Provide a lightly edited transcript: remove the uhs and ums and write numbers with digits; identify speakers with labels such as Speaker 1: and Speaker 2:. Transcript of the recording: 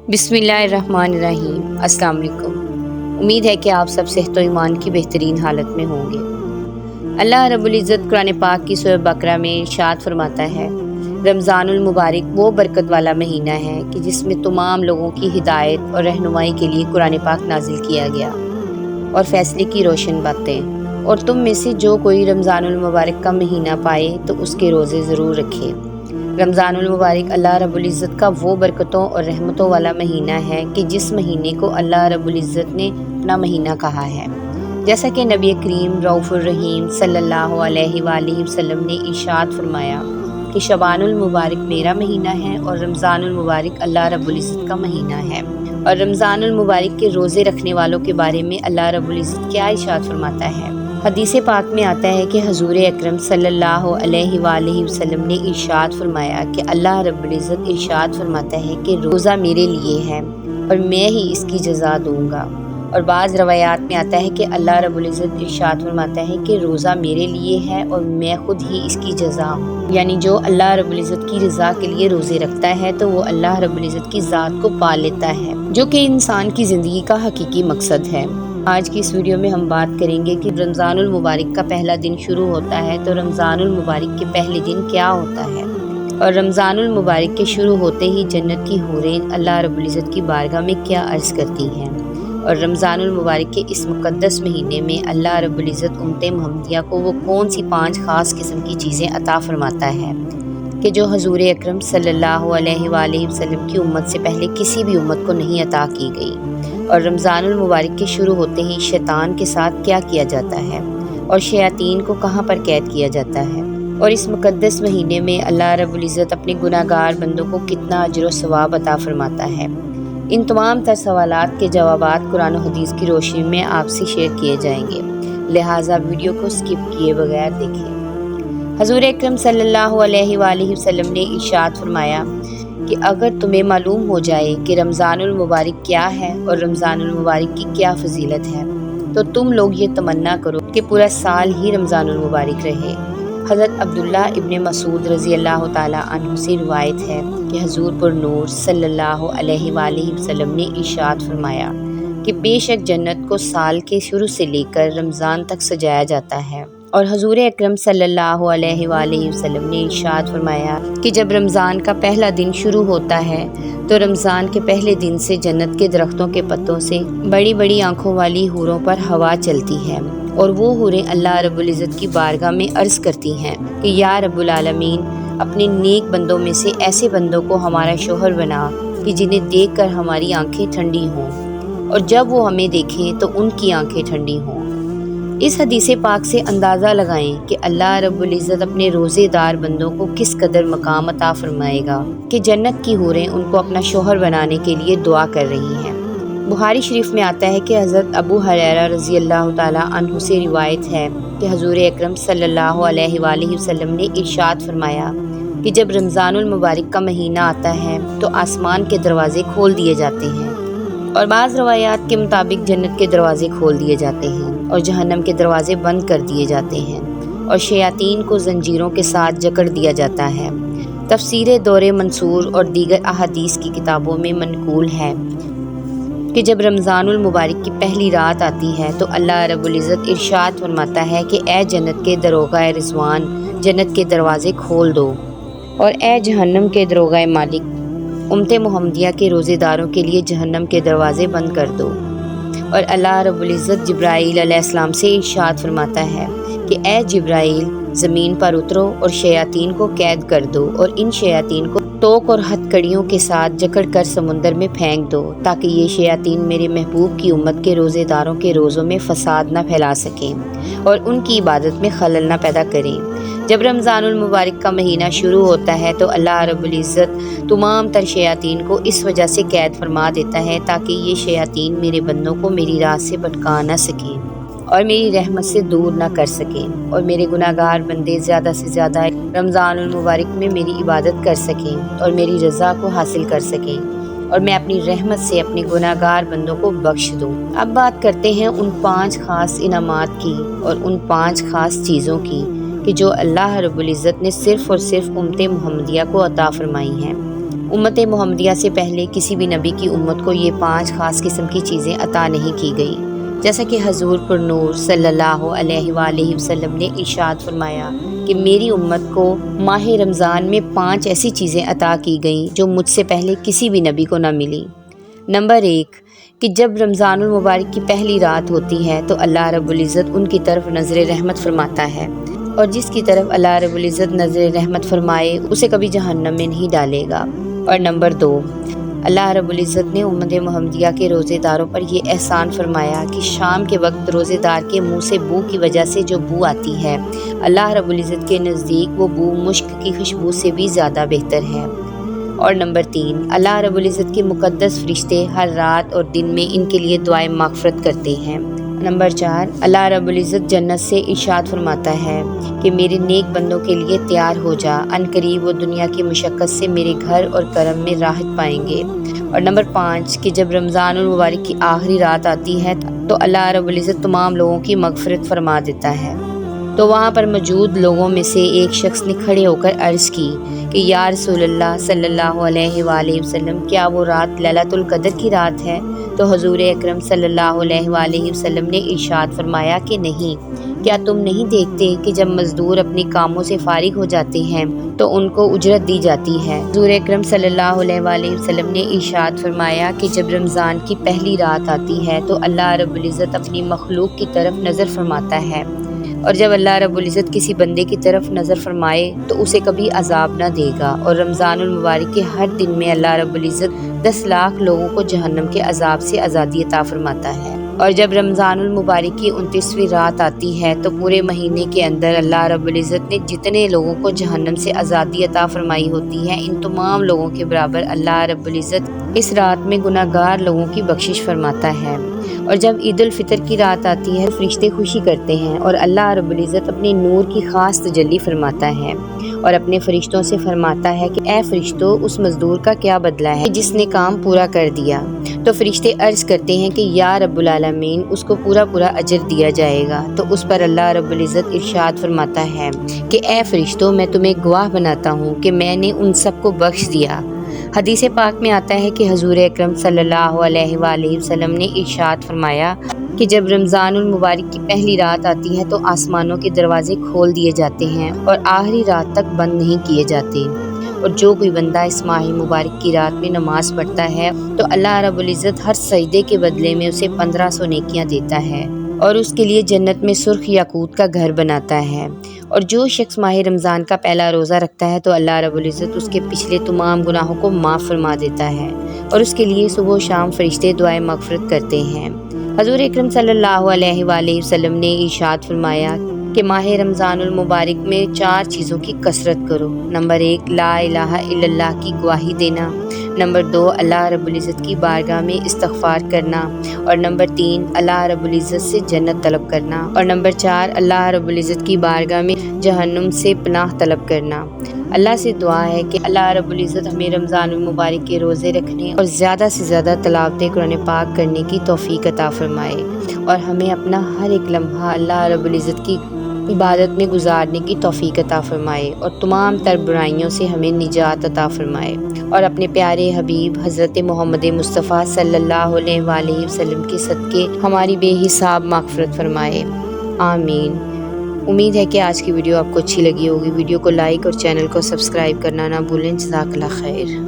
Speaker 1: बिस्मिल्लाहिर्रहमानिर्रहीम। अस्सलाम वालेकुम। उम्मीद है कि आप सब सेहत व ईमान की बेहतरीन हालत में होंगे। अल्लाह रब्बुल इज़्ज़त कुरान पाक की सूरह बकरा में इरशाद फरमाता है, रमज़ानुल मुबारक वो बरकत वाला महीना है कि जिसमें तमाम लोगों की हिदायत और रहनुमाई के लिए कुरान पाक नाजिल किया गया और फैसले की रोशन बातें। और तुम में से जो कोई रमज़ानुल मुबारक का महीना पाए तो उसके रोज़े ज़रूर रखे। रमज़ानुल मुबारक अल्लाह रब्बुल इज़्ज़त का वो बरकतों और रहमतों वाला महीना है कि जिस महीने को अल्लाह रब्बुल इज़्ज़त ने अपना महीना कहा है। जैसा कि नबी करीम रऊफ़ुर रहीम सल्लल्लाहु अलैहि वसल्लम ने इरशाद फरमाया कि शबानुल मुबारक मेरा महीना है और रमज़ानुल मुबारक अल्लाह रब्बुल इज़्ज़त का महीना है। और रमज़ानुल मुबारक के रोज़े रखने वालों के बारे में अल्लाह रब्बुल इज़्ज़त क्या इरशाद फरमाता है। हदीस पाक में आता है कि हजूर अकरम सल्लल्लाहु अलैहि वसल्लम ने इरशाद फरमाया कि अल्लाह रब्बुल इज़्ज़त इरशाद फरमाता है कि रोज़ा मेरे लिए है और मैं ही इसकी जज़ा दूंगा। और बाज़ रवायात में आता है कि अल्लाह रब्बुल इज़्ज़त इरशाद फरमाता है कि रोज़ा मेरे लिए है और मैं खुद ही इसकी जज़ा हूँ। यानी जो अल्लाह रब्बुल इज़्ज़त की रज़ा के लिए रोज़े रखता है तो वो अल्लाह रब्बुल इज़्ज़त की ज़ात को पा लेता है, जो कि इंसान की ज़िंदगी का हकीकी मकसद है। आज की इस वीडियो में हम बात करेंगे कि रमज़ानुल मुबारक का पहला दिन शुरू होता है तो रमज़ानुल मुबारक के पहले दिन क्या होता है। और रमज़ानुल मुबारक के शुरू होते ही जन्नत की हूरें अल्लाह रब्बुल इज़्ज़त की बारगाह में क्या अर्ज़ करती हैं। और रमज़ानुल मुबारक के इस मुक़द्दस महीने में अल्लाह रब्बुल इज़्ज़त उम्मत मुहम्मदिया को वो कौन सी 5 ख़ास किस्म की चीज़ें अता फरमाता है कि जो हजूर अकरम सल्लल्लाहु अलैहि वसल्लम की उम्मत से पहले किसी भी उम्मत को नहीं अता की गई। और रमज़ानुल मुबारक के शुरू होते ही शैतान के साथ क्या किया जाता है और शयातीन को कहाँ पर कैद किया जाता है। और इस मुक़द्दस महीने में अल्लाह रब्बुल इज़्ज़त अपने गुनाहगार बंदों को कितना अजर व सवाब अता फरमाता है। इन तमाम तर सवालात के जवाबात कुरान और हदीस की रोशनी में आपसे शेयर किए जाएंगे, लिहाजा वीडियो को स्किप किए बगैर देखें। हजूर अकरम सल्लल्लाहु अलैहि वसल्लम ने इरशाद फरमाया कि अगर तुम्हें मालूम हो जाए कि रमज़ानुल मुबारक क्या है और रमज़ानुल मुबारक की क्या फजीलत है तो तुम लोग ये तमन्ना करो कि पूरा साल ही रमज़ानुल मुबारक रहे। हज़रत अब्दुल्ला इब्न मसूद रज़ी अल्लाह ताला अन्हु से रिवायत है कि हजूर पर नूर सल्लल्लाहु अलैहि वसल्लम ने इरशाद फरमाया कि बेशक जन्नत को साल के शुरू से लेकर रमज़ान तक सजाया जाता है। और हजूर अकरम सल्लल्लाहु अलैहि वसल्लम ने इरशाद फरमाया कि जब रमज़ान का पहला दिन शुरू होता है तो रमज़ान के पहले दिन से जन्नत के दरख्तों के पत्तों से बड़ी बड़ी आँखों वाली हूरों पर हवा चलती है और वो हूरें अल्लाह रब्बुल इज़्ज़त की बारगाह में अर्ज़ करती हैं कि या रब्बुल आलमीन, अपने नेक बंदों में से ऐसे बंदों को हमारा शोहर बना कि जिन्हें देख कर हमारी आँखें ठंडी हों और जब वो हमें देखें तो उनकी आँखें ठंडी हों। इस हदीस पाक से अंदाज़ा लगाएं कि अल्लाह रब्बुल इज़्ज़त अपने रोज़ेदार बंदों को किस कदर मकाम अता फरमाएगा कि जन्नत की हूरें उनको अपना शोहर बनाने के लिए दुआ कर रही हैं। बुखारी शरीफ में आता है कि हज़रत अबू हुरैरा रज़ी अल्लाह ताला अन्हु से रिवायत है कि हजूर अकरम सल्लल्लाहु अलैहि वसल्लम ने इरशाद फरमाया कि जब रमज़ानुल मुबारक का महीना आता है तो आसमान के दरवाज़े खोल दिए जाते हैं और बाज़ रवायात के मुताबिक जन्नत के दरवाज़े खोल दिए जाते हैं और जहन्नम के दरवाज़े बंद कर दिए जाते हैं और शयातीन को जंजीरों के साथ जकड़ दिया जाता है। तफसीर दौरे मंसूर और दीगर अहादीस की किताबों में मनकूल है कि जब रमज़ानुल मुबारक की पहली रात आती है तो अल्लाह रब्बुल इज़्ज़त इरशाद फरमाता है कि ए जन्नत के दरोगा रिज़वान, जन्नत के दरवाज़े खोल दो और ए जहन्नम के दरोगा मालिक, उम्मत मुहम्मदिया के रोज़ेदारों के लिए जहन्नम के दरवाज़े बंद कर दो। और अल्लाह रब्बुल इज़्ज़त जिब्राईल अलैहिस्सलाम से इरशाद फरमाता है कि ए जिब्राईल, ज़मीन पर उतरो और शयातीन को कैद कर दो और इन शयातीन को तोक और हथकड़ियों के साथ जकड़ कर समुंदर में फेंक दो ताकि ये शयातीन मेरे महबूब की उम्मत के रोज़ेदारों के रोज़ों में फसाद न फैला सकें और उनकी इबादत में खलल न पैदा करें। जब रमज़ानुल मुबारक का महीना शुरू होता है तो अल्लाह रब्बुल इज़्ज़त तमाम तर शयातीन को इस वजह से कैद फरमा देता है ताकि ये शयातीन मेरे बंदों को मेरी राह से भटका न सकें और मेरी रहमत से दूर ना कर सकें और मेरे गुनाहगार बंदे ज़्यादा से ज़्यादा रमज़ानुल मुबारक में मेरी इबादत कर सकें और मेरी रज़ा को हासिल कर सकें और मैं अपनी रहमत से अपने गुनाहगार बंदों को बख्श दूँ। अब बात करते हैं उन 5 ख़ास इनामात की और उन 5 ख़ास चीज़ों की कि जो अल्लाह रब्बुल इज़्ज़त ने सिर्फ़ और सिर्फ उम्मत मुहम्मदिया को अता फरमाई हैं। उम्मत मुहम्मदिया से पहले किसी भी नबी की उम्मत को ये 5 ख़ास किस्म की चीज़ें अता नहीं की गई, जैसा कि हजूर पर नूर सल्लल्लाहु अलैहि वसल्लम ने इरशाद फरमाया कि मेरी उम्मत को माह रमज़ान में 5 ऐसी चीज़ें अता की गईं जो मुझसे पहले किसी भी नबी को न मिली। नंबर 1 कि जब रमज़ानुल मुबारक की पहली रात होती है तो अल्लाह रब्बुल इज़्ज़त उनकी तरफ नज़र रहमत फरमाता है, और जिसकी तरफ अल्लाह रब्बुल इज़्ज़त नज़र रहमत फरमाए उसे कभी जहन्नम में नहीं डालेगा। और नंबर 2, अल्लाह रब्बुल इज़्ज़त ने उम्मत मुहम्मदिया के रोज़ेदारों पर यह एहसान फरमाया कि शाम के वक्त रोज़ेदार के मुंह से बू की वजह से जो बू आती है, अल्लाह रब्बुल इज़्ज़त के नज़दीक वो बू मुश्क की खुशबू से भी ज़्यादा बेहतर है। और नंबर 3, अल्लाह रब्बुल इज़्ज़त के मुक़द्दस फ़रिश्ते हर रात और दिन में इनके लिए दुआए मग़फ़िरत करते हैं। नंबर 4, अल्लाह रब्बुल इज़्ज़त जन्नत से इरशाद फरमाता है कि मेरे नेक बंदों के लिए तैयार हो जा, अनकरीब वो दुनिया की मुशक्क़त से मेरे घर और करम में राहत पाएंगे। और नंबर 5 कि जब रमज़ानुल मुबारक की आखिरी रात आती है तो अल्लाह रब्बुल इज़्ज़त तमाम लोगों की मग़फ़िरत फरमा देता है। तो वहाँ पर मौजूद लोगों में से एक शख्स ने खड़े होकर अर्ज़ की कि या रसूलल्लाह सल्लल्लाहु अलैहि वसल्लम, क्या वो रात लैलतुल क़द्र की रात है? तो हुज़ूर अकरम सल्लल्लाहु अलैहि वसल्लम ने इरशाद फरमाया कि नहीं, क्या तुम नहीं देखते कि जब मज़दूर अपने कामों से फारिग हो जाते हैं तो उनको उजरत दी जाती है। हुज़ूर अकरम सल्लल्लाहु अलैहि वसल्लम ने इरशाद फरमाया कि जब रमज़ान की पहली रात आती है तो अल्लाह रब्बुल इज़्ज़त अपनी मखलूक की तरफ नज़र फरमाता है, और जब अल्लाह रब्बुल इज़्ज़त किसी बंदे की तरफ नज़र फरमाए तो उसे कभी अजाब न देगा। और रमज़ानुल मुबारक के हर दिन में अल्लाह रब्बुल इज़्ज़त 10 लाख लोगों को जहन्नम के अजाब से आज़ादी अता फरमाता है। और जब रमज़ानुल मुबारक की 29वीं रात आती है तो पूरे महीने के अंदर अल्लाह रब्बुल इज़्ज़त ने जितने लोगों को जहन्नम से आज़ादी अता फरमाई होती है, इन तमाम लोगों के बराबर अल्लाह रब्बुल इज़्ज़त इस रात में गुनाहगार लोगों की बख्शिश फरमाता है। और जब ईद उल फितर की रात आती है फरिश्ते खुशी करते हैं और अल्लाह रब्बुल इज़्ज़त अपने नूर की ख़ास तजल्ली फरमाता है और अपने फरिश्तों से फरमाता है कि ए फरिश्तों, उस मज़दूर का क्या बदला है जिसने काम पूरा कर दिया? तो फरिश्ते अर्ज़ करते हैं कि या रब्बुल आलमीन, उसको पूरा अजर दिया जाएगा। तो उस पर अल्लाह रब्बुल इज़्ज़त इरशाद फरमाता है कि ए फरिश्तों, मैं तुम्हें गवाह बनाता हूँ कि मैंने उन सबको बख्श दिया। हदीस पाक में आता है कि हुज़ूर अकरम सल्लल्लाहु अलैहि वसल्लम ने इरशाद फरमाया कि जब रमज़ानुल मुबारक की पहली रात आती है तो आसमानों के दरवाजे खोल दिए जाते हैं और आखिरी रात तक बंद नहीं किए जाते। और जो कोई बंदा इस माह मुबारक की रात में नमाज पढ़ता है तो अल्लाह रब्बुल इज़्ज़त हर सजदे के बदले में उसे 1500 नेकियां देता है और उसके लिए जन्नत में सुर्ख याकूत का घर बनाता है। और जो शख्स माह रमज़ान का पहला रोज़ा रखता है तो अल्लाह रब्बुल इज़्ज़त उसके पिछले तमाम गुनाहों को माफ़ फरमा देता है और उसके लिए सुबह शाम फरिश्ते दुआए मग़फ़िरत करते हैं। हुज़ूर अकरम सल्लल्लाहु अलैहि वसल्लम ने इरशाद फरमाया कि माह रमज़ानुल मुबारक में 4 चीज़ों की कसरत करो। नंबर 1, ला इलाहा इल्लल्लाह की गवाही देना। नंबर 2, अल्लाह रब्बुल इज़्ज़त की बारगाह में इस्तग़फ़ार करना। और नंबर 3, अल्लाह रब्बुल इज़्ज़त से जन्नत तलब करना। और नंबर 4, अल्लाह रब्बुल इज़्ज़त की बारगाह में जहन्नुम से पनाह तलब करना। अल्लाह से दुआ है कि अल्लाह रब्बुल इज़्ज़त हमें रमज़ानुल मुबारक के रोज़े रखने और ज़्यादा से ज़्यादा तिलावत कुरान पाक करने की तौफ़ीक अता फ़रमाए और हमें अपना हर एक लम्हा अल्लाह रब्बुल इज़्ज़त की इबादत में गुजारने की तौफ़ीक अता फ़रमाए और तमाम तर बुराइयों से हमें निजात अता फ़रमाए और अपने प्यारे हबीब हज़रत मोहम्मद मुस्तफ़ा सल्लल्लाहु अलैहि वसल्लम के सदक़े हमारी बेहिसाब मग़फ़िरत फ़रमाए। आमीन। उम्मीद है कि आज की वीडियो आपको अच्छी लगी होगी। वीडियो को लाइक और चैनल को सब्सक्राइब करना ना भूलें। जज़ाकल्लाह खैर।